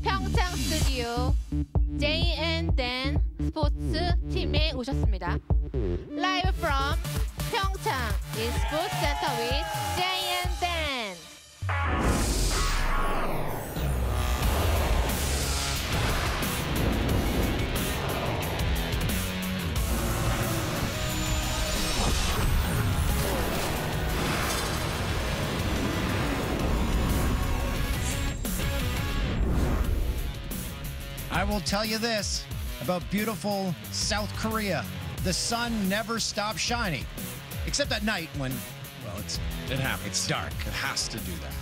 평창 스튜디오 JN 스포츠 팀에 오셨습니다. Live from 평창 eSports Center with JN. I will tell you this about beautiful South Korea. The sun never stops shining, except at night when, well, It happens. it's dark. It has to do that.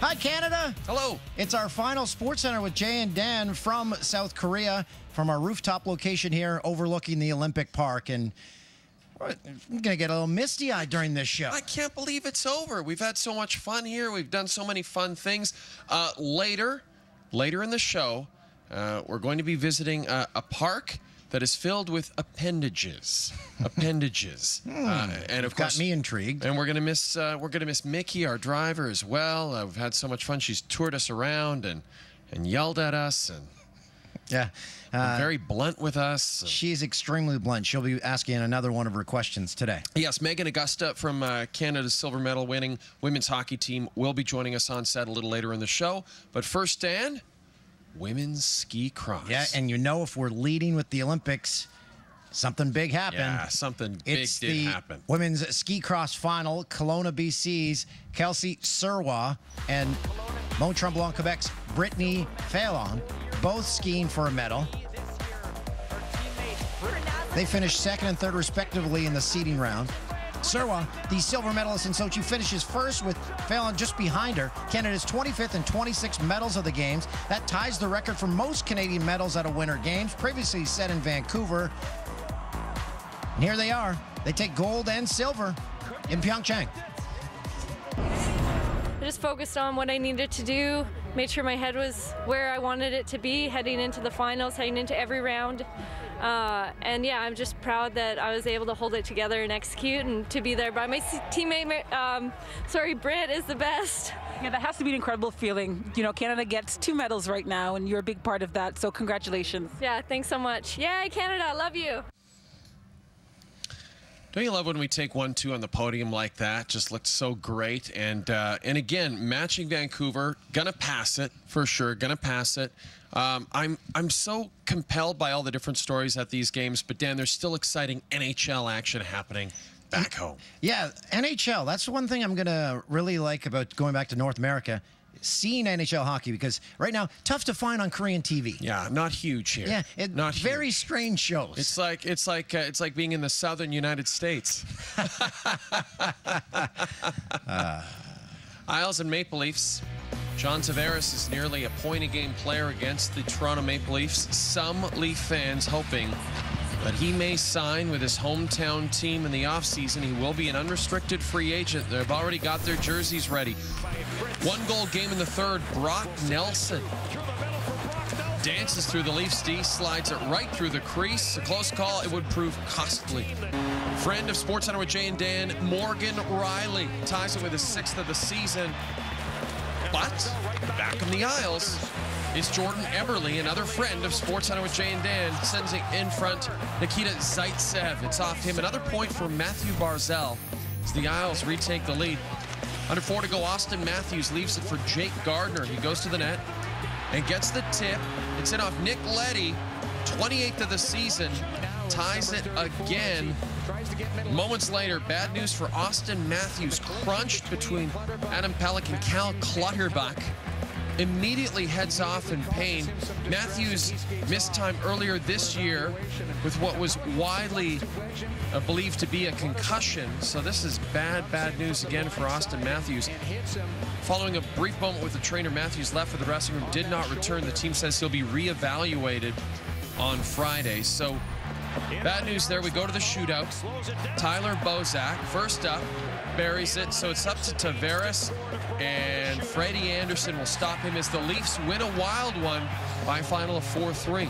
Hi, Canada. Hello. It's our final Sports Center with Jay and Dan from South Korea, from our rooftop location here overlooking the Olympic Park. And we're going to get a little misty-eyed during this show. I can't believe it's over. We've had so much fun here. We've done so many fun things. Later in the show, we're going to be visiting a park that is filled with appendages. And of course, got me intrigued. And we're gonna miss Mickey, our driver, as well. We've had so much fun. She's toured us around and yelled at us and Yeah. been very blunt with us. She's extremely blunt. She'll be asking another one of her questions today. Yes, Megan Augusta from Canada's silver medal winning women's hockey team will be joining us on set a little later in the show. But first, Dan, women's ski cross. Yeah, and you know if we're leading with the Olympics, something big happened. Yeah, something big did happen. Women's ski cross final. Kelowna, BC's Kelsey Surwa and Mont Tremblant, Quebec's Brittany Fallon, both skiing for a medal. They finished second and third, respectively, in the seeding round. Surwa, the silver medalist in Sochi, finishes first with Fallon just behind her. Canada's 25th and 26th medals of the Games. That ties the record for most Canadian medals at a Winter Games, previously set in Vancouver. And here they are. They take gold and silver in Pyeongchang. I just focused on what I needed to do, made sure my head was where I wanted it to be, heading into the finals, heading into every round. And yeah, I'm just proud that I was able to hold it together and execute and to be there by my teammate, Britt is the best. Yeah, that has to be an incredible feeling. You know, Canada gets 2 medals right now, and you're a big part of that, so congratulations. Yeah, thanks so much. Yay, Canada, I love you. Don't you love when we take 1-2 on the podium like that? Just looked so great. And again, matching Vancouver, gonna pass it for sure. Gonna pass it. I'm so compelled by all the different stories at these games, but Dan, there's still exciting NHL action happening back home. Yeah, NHL. That's one thing I'm gonna really like about going back to North America. Seeing NHL hockey, because right now tough to find on Korean TV. Yeah, not huge here. Yeah, not very huge. strange shows. It's like being in the southern United States. Isles and Maple Leafs. John Tavares is nearly a point-a-game player against the Toronto Maple Leafs. Some Leaf fans hoping that he may sign with his hometown team in the offseason. He will be an unrestricted free agent. They've already got their jerseys ready. 1-goal game in the third. Brock Nelson dances through the Leafs D, slides it right through the crease. A close call. It would prove costly. Friend of SportsCenter with Jay and Dan, Morgan Riley, ties it with his 6th of the season. But back in the Isles is Jordan Eberle, another friend of SportsCenter with Jay and Dan, sends it in front. Nikita Zaitsev. It's off him. Another point for Matthew Barzal as the Isles retake the lead. Under 4 to go, Austin Matthews leaves it for Jake Gardner. He goes to the net and gets the tip. It's in off Nick Leddy, 28th of the season, ties it again. Moments later, bad news for Austin Matthews, crunched between Adam Pelech and Cal Clutterbuck. Immediately heads off in pain. Matthews missed time earlier this year with what was widely believed to be a concussion. So this is bad news again for Austin Matthews. Following a brief moment with the trainer, Matthews left for the dressing room, did not return. The team says he'll be reevaluated on Friday. So bad news there. We go to the shootout. Tyler Bozak, first up, buries it. So it's up to Tavares, and Freddie Anderson will stop him as the Leafs win a wild one by a final of 4-3.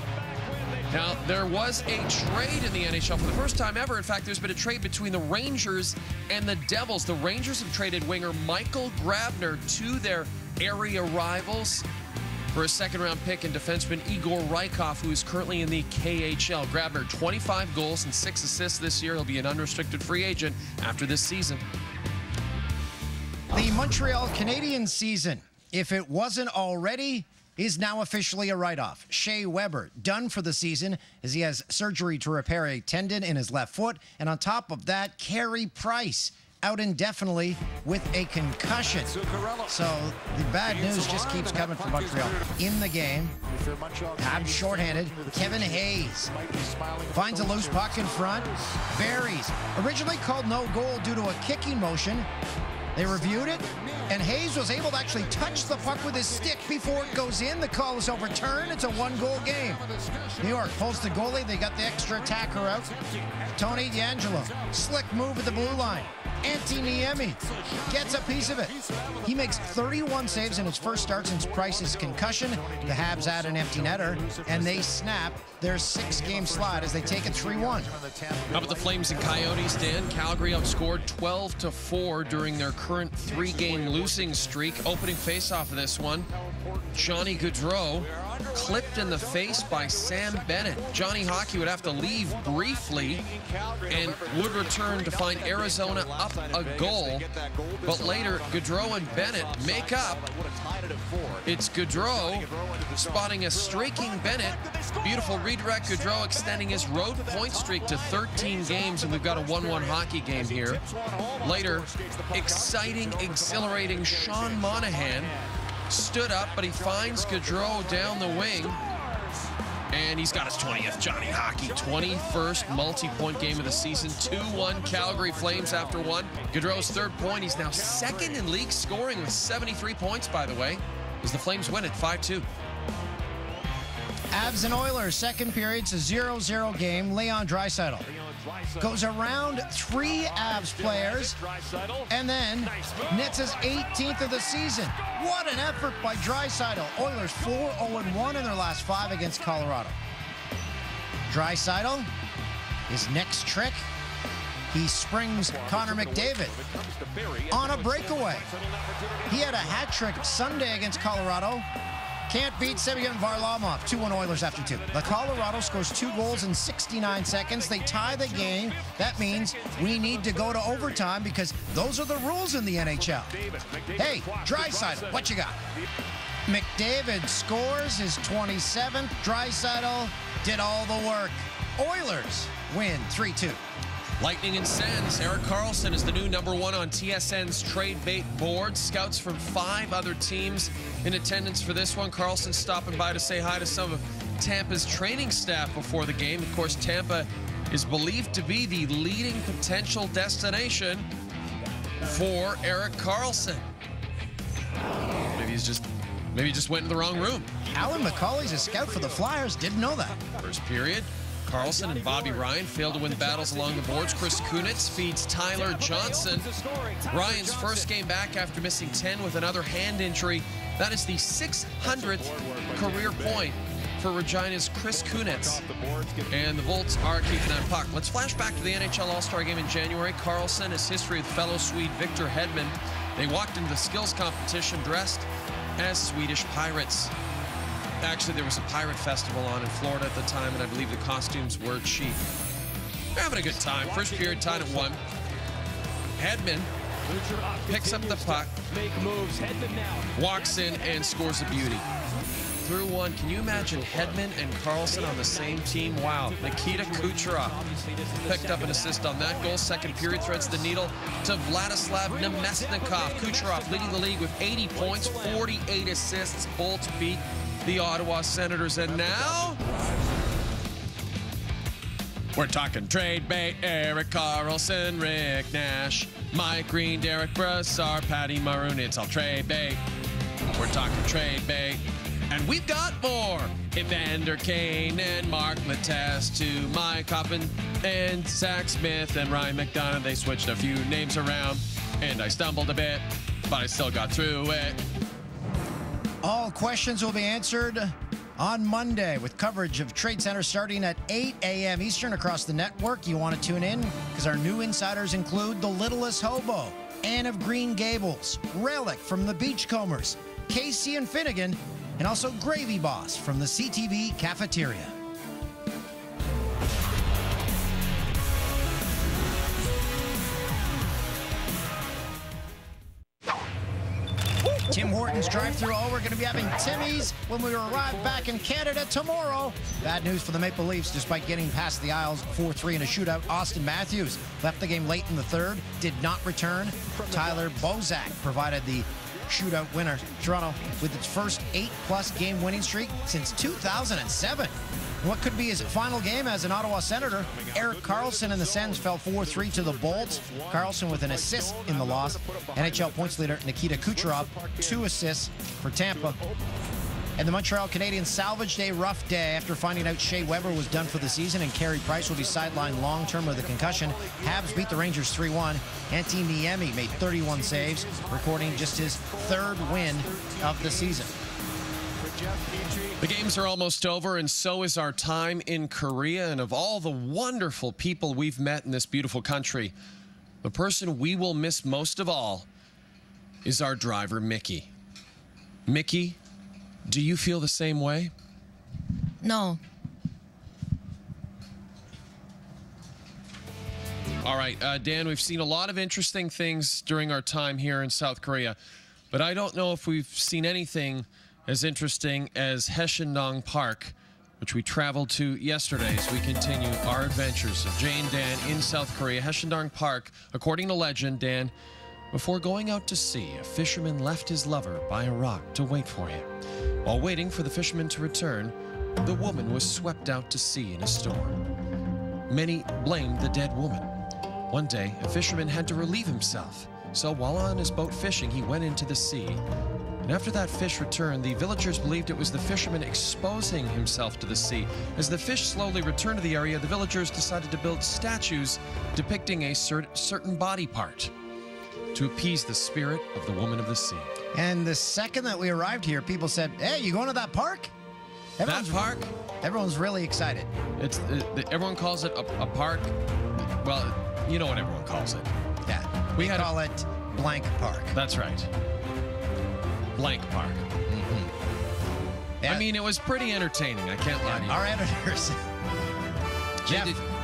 Now, there was a trade in the NHL for the first time ever. In fact, there's been a trade between the Rangers and the Devils. The Rangers have traded winger Michael Grabner to their area rivals. for a second-round pick and defenseman Igor Rykov, who is currently in the KHL. Grabner, 25 goals and 6 assists this year. He'll be an unrestricted free agent after this season. The Montreal Canadiens season, if it wasn't already, is now officially a write-off. Shea Weber done for the season as he has surgery to repair a tendon in his left foot. And on top of that, Carey Price out indefinitely with a concussion. So the bad news just keeps coming from Montreal. In the game, Habs shorthanded. Kevin Hayes finds a loose puck in front. Buries. Originally called no goal due to a kicking motion. They reviewed it, and Hayes was able to actually touch the puck with his stick before it goes in. The call is overturned. It's a one-goal game. New York pulls the goalie. They got the extra attacker out. Tony DeAngelo. Slick move at the blue line. Antti Niemi gets a piece of it. He makes 31 saves in his first start since Price's concussion. The Habs add an empty netter, and they snap their 6-game slide as they take it 3-1. How about the Flames and Coyotes, Dan? Calgary outscored 12-4 during their current 3-game losing streak. Opening faceoff of this one, Johnny Gaudreau clipped in the face by Sam Bennett. Johnny Hockey would have to leave briefly and would return to find Arizona up a goal. But later, Gaudreau and Bennett make up. It's Gaudreau spotting a streaking Bennett. Beautiful redirect. Gaudreau extending his road point streak to 13 games, and we've got a 1-1 hockey game here. Later, exciting, exhilarating Sean Monahan stood up, but he finds Gaudreau down the wing, and he's got his 20th Johnny Hockey 21st multi-point game of the season. 2-1 Calgary Flames after one. Gaudreau's 3rd point. He's now 2nd in league scoring with 73 points, by the way, as the Flames win it 5-2. Avs and Oilers, second period. It's a 0-0 game. Leon Draisaitl goes around 3 Avs players and then nets his 18th of the season. What an effort by Draisaitl. Oilers 4-0-1 in their last 5 against Colorado. Draisaitl, his next trick, he springs Connor McDavid on a breakaway. He had a hat trick Sunday against Colorado. Can't beat Semyon Varlamov. 2-1 Oilers after 2. The Colorado scores 2 goals in 69 seconds. They tie the game. That means we need to go to overtime because those are the rules in the NHL. Hey, Draisaitl, what you got? McDavid scores his 27th. Draisaitl did all the work. Oilers win 3-2. Lightning and Sens. Erik Karlsson is the new #1 on TSN's trade bait board. Scouts from 5 other teams in attendance for this one. Karlsson stopping by to say hi to some of Tampa's training staff before the game. Of course, Tampa is believed to be the leading potential destination for Erik Karlsson. Maybe he just went in the wrong room. Alan McCauley's a scout for the Flyers. Didn't know that. First period. Karlsson and Bobby Ryan failed to win battles along the boards. Chris Kunitz feeds Tyler Johnson. Ryan's first game back after missing 10 with another hand injury. That is the 600th career point for Regina's Chris Kunitz. And the Volts are keeping that puck. Let's flash back to the NHL All-Star Game in January. Karlsson has history with fellow Swede Victor Hedman. They walked into the skills competition dressed as Swedish Pirates. Actually, there was a pirate festival on in Florida at the time, and I believe the costumes were cheap. They're having a good time. First period tied at 1. Hedman picks up the puck, walks in, and scores a beauty. Through 1. Can you imagine Hedman and Karlsson on the same team? Wow. Nikita Kucherov picked up an assist on that goal. Second period threads the needle to Vladislav Nemesnikov. Kucherov leading the league with 80 points, 48 assists. Bolts beat the Ottawa Senators. And now we're talking trade bait. Erik Karlsson, Rick Nash, Mike Green, Derek Brassard, Patty Maroon. It's all trade bait. We're talking trade bait. And we've got more. Evander Kane and Mark Mattes to Mike Hoffman and Zach Smith and Ryan McDonough. They switched a few names around, and I stumbled a bit, but I still got through it. All questions will be answered on Monday with coverage of Trade Center starting at 8 a.m. Eastern across the network. You want to tune in because our new insiders include The Littlest Hobo, Anne of Green Gables, Relic from the Beachcombers, Casey and Finnegan, and also Gravy Boss from the CTV Cafeteria. Tim Hortons drive-thru. Oh, we're going to be having Timmy's when we arrive back in Canada tomorrow. Bad news for the Maple Leafs. Despite getting past the Isles 4-3 in a shootout, Austin Matthews left the game late in the third, did not return. Tyler Bozak provided the shootout winner. Toronto with its first 8+ game winning streak since 2007. What could be his final game as an Ottawa Senator? Erik Karlsson and the Sens fell 4-3 to the Bolts. Karlsson with an assist in the loss. NHL points leader Nikita Kucherov, 2 assists for Tampa. And the Montreal Canadiens salvaged a rough day after finding out Shea Weber was done for the season and Carey Price will be sidelined long-term with a concussion. Habs beat the Rangers 3-1. Antti Niemi made 31 saves, recording just his 3rd win of the season. The games are almost over, and so is our time in Korea. And of all the wonderful people we've met in this beautiful country, the person we will miss most of all is our driver, Mickey. Mickey, do you feel the same way? No. All right, Dan, we've seen a lot of interesting things during our time here in South Korea, but I don't know if we've seen anything as interesting as Haesindong Park, which we traveled to yesterday as we continue our adventures of Jay and Dan in South Korea. Haesindong Park, according to legend, Dan, before going out to sea, a fisherman left his lover by a rock to wait for him. While waiting for the fisherman to return, the woman was swept out to sea in a storm. Many blamed the dead woman. One day, a fisherman had to relieve himself, so while on his boat fishing, he went into the sea. And after that fish returned, the villagers believed it was the fisherman exposing himself to the sea. As the fish slowly returned to the area, the villagers decided to build statues depicting a certain body part to appease the spirit of the woman of the sea. And the second that we arrived here, people said, "Hey, you going to that park?" Everyone's really excited. It's everyone calls it a park. Well, you know what everyone calls it. Yeah, we call it Blank Park. That's right. Blank Park. Yeah. I mean, it was pretty entertaining. I can't lie to you. Our editors,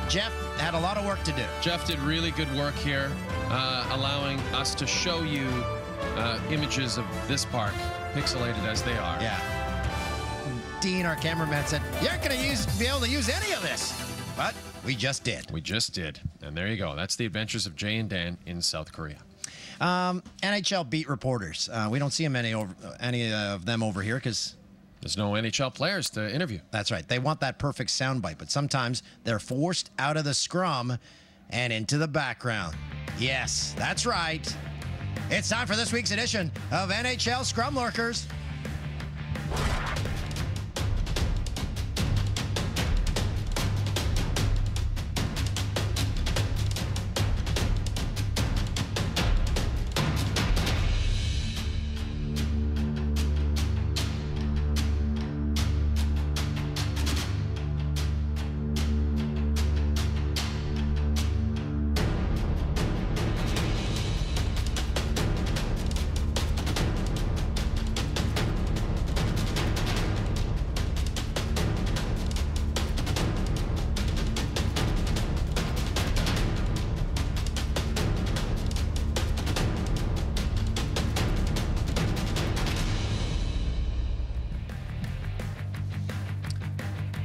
Jeff had a lot of work to do. Jeff did really good work here, allowing us to show you images of this park, pixelated as they are. Yeah. Dean, our cameraman, said, "You aren't going to be able to use any of this." But we just did. We just did. And there you go. That's the adventures of Jay and Dan in South Korea. NHL beat reporters. We don't see any of them over here because there's no NHL players to interview. That's right. They want that perfect soundbite, but sometimes they're forced out of the scrum and into the background. Yes, that's right. It's time for this week's edition of NHL Scrum Lurkers.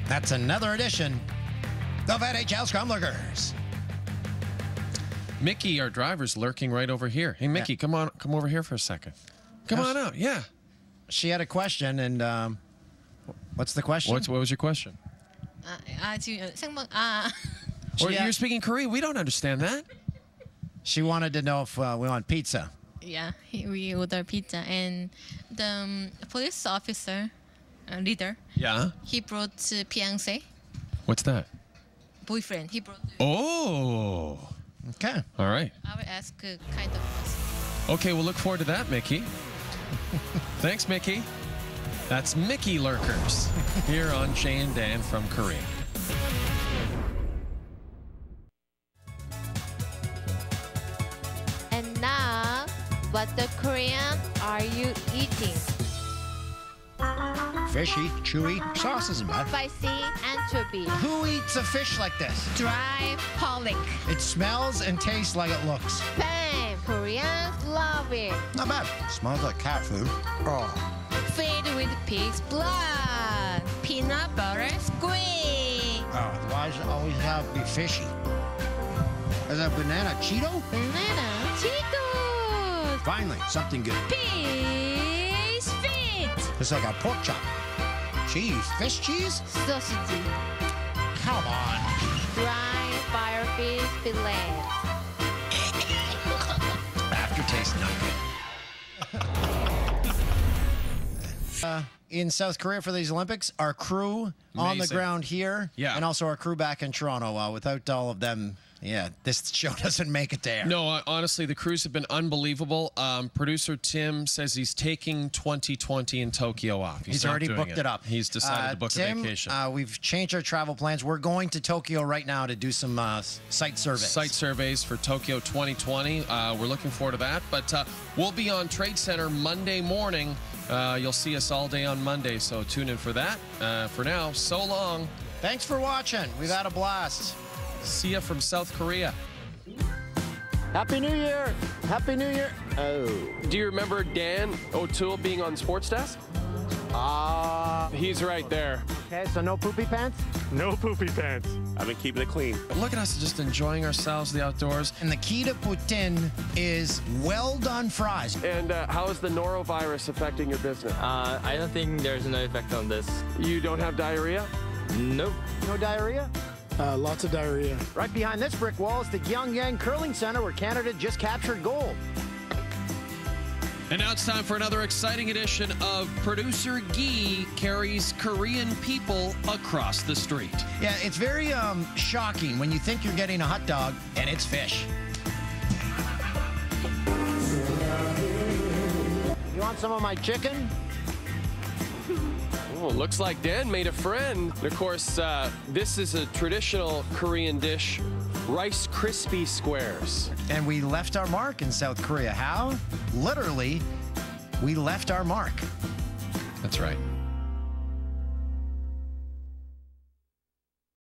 That's another edition of NHL Scrum Lurkers. Mickey, our driver's lurking right over here. Hey, Mickey, come over here for a second. Come on out. Yeah. She had a question, and what's the question? What was your question? You're speaking Korean. We don't understand that. She wanted to know if we want pizza. Yeah, we order pizza, and the police officer, leader. Yeah. He brought fiancé. What's that? Boyfriend. He brought. Oh. Okay. All right. I will ask kind of question. Okay, we'll look forward to that, Mickey. Thanks, Mickey. That's Mickey Lurkers here on Jay and Dan from Korea. And now, what the Korean are you eating? Fishy, chewy, sauce isn't bad. Spicy anchovy. Who eats a fish like this? Dry pollock. It smells and tastes like it looks. Bam! Koreans love it. Not bad. Smells like cat food. Oh. Filled with pig's blood. Peanut butter squid. Oh, why does it always have to be fishy? Is that banana Cheeto? Banana Cheetos. Finally, something good. Pig's feet. It's like a pork chop. Cheese. Fish cheese? Sausage. Come on. Dry firefish fillet. Aftertaste not good. In South Korea for these Olympics, our crew on the Amazing. ground here, and also our crew back in Toronto. Without all of them, yeah, this show doesn't make it there. No, honestly, the crews have been unbelievable. Producer Tim says he's taking 2020 in Tokyo off. He's not already doing booked it up. He's decided to book Tim, a vacation. We've changed our travel plans. We're going to Tokyo right now to do some site surveys. Site surveys for Tokyo 2020. We're looking forward to that. But we'll be on Trade Center Monday morning. You'll see us all day on Monday, so tune in for that. For now, so long. Thanks for watching. We've had a blast. See ya from South Korea. Happy New Year! Happy New Year! Oh. Do you remember Dan O'Toole being on Sports Desk? He's right there. Okay, so no poopy pants? No poopy pants. I've been keeping it clean. Look at us just enjoying ourselves, the outdoors. And the key to Putin is well done fries. And how is the norovirus affecting your business? I don't think there's no effect on this. You don't have diarrhea? Nope. No diarrhea? Lots of diarrhea. Right behind this brick wall is the Gyeongyang Curling Center where Canada just captured gold. And now it's time for another exciting edition of Producer Gee Carries Korean People Across the Street. Yeah, it's very shocking when you think you're getting a hot dog and it's fish. You want some of my chicken? Oh, looks like Dan made a friend. And of course, this is a traditional Korean dish, Rice Krispie Squares. And we left our mark in South Korea. How? Literally, we left our mark. That's right.